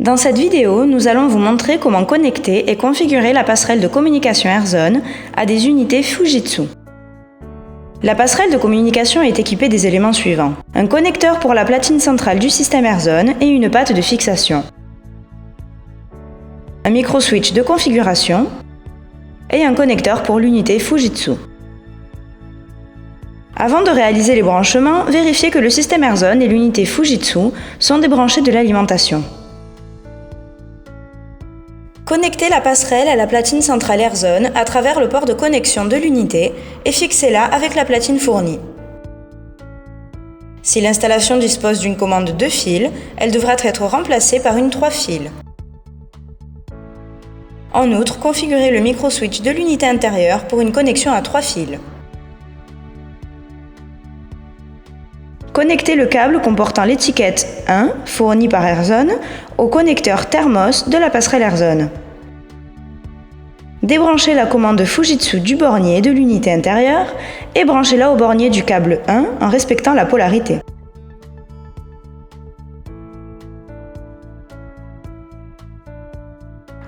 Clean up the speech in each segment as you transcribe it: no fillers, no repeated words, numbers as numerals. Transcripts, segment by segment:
Dans cette vidéo, nous allons vous montrer comment connecter et configurer la passerelle de communication AirZone à des unités Fujitsu. La passerelle de communication est équipée des éléments suivants: un connecteur pour la platine centrale du système AirZone et une patte de fixation, un micro-switch de configuration et un connecteur pour l'unité Fujitsu. Avant de réaliser les branchements, vérifiez que le système AirZone et l'unité Fujitsu sont débranchés de l'alimentation. Connectez la passerelle à la platine centrale AirZone à travers le port de connexion de l'unité et fixez-la avec la platine fournie. Si l'installation dispose d'une commande 2 fils, elle devra être remplacée par une 3 fils. En outre, configurez le micro-switch de l'unité intérieure pour une connexion à 3 fils. Connectez le câble comportant l'étiquette 1, fourni par AirZone, au connecteur Thermos de la passerelle AirZone. Débranchez la commande Fujitsu du bornier de l'unité intérieure et branchez-la au bornier du câble 1 en respectant la polarité.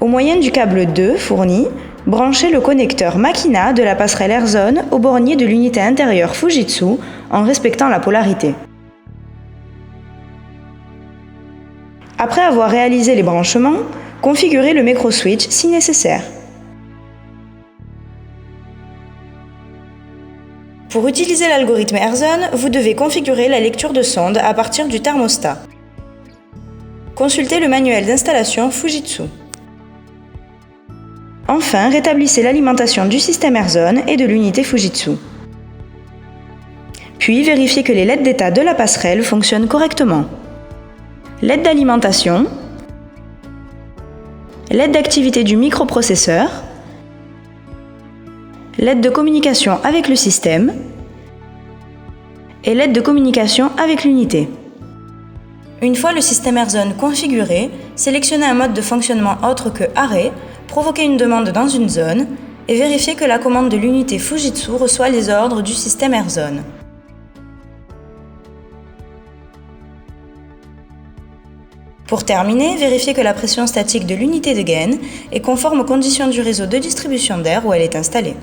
Au moyen du câble 2 fourni, branchez le connecteur Makina de la passerelle AirZone au bornier de l'unité intérieure Fujitsu en respectant la polarité. Après avoir réalisé les branchements, configurez le micro-switch si nécessaire. Pour utiliser l'algorithme AirZone, vous devez configurer la lecture de sonde à partir du thermostat. Consultez le manuel d'installation Fujitsu. Enfin, rétablissez l'alimentation du système AirZone et de l'unité Fujitsu. Puis, vérifiez que les LED d'état de la passerelle fonctionnent correctement. LED d'alimentation, LED d'activité du microprocesseur, LED de communication avec le système et LED de communication avec l'unité. Une fois le système AirZone configuré, sélectionnez un mode de fonctionnement autre que arrêt, provoquez une demande dans une zone et vérifiez que la commande de l'unité Fujitsu reçoit les ordres du système AirZone. Pour terminer, vérifiez que la pression statique de l'unité de gaine est conforme aux conditions du réseau de distribution d'air où elle est installée.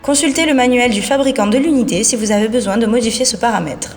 Consultez le manuel du fabricant de l'unité si vous avez besoin de modifier ce paramètre.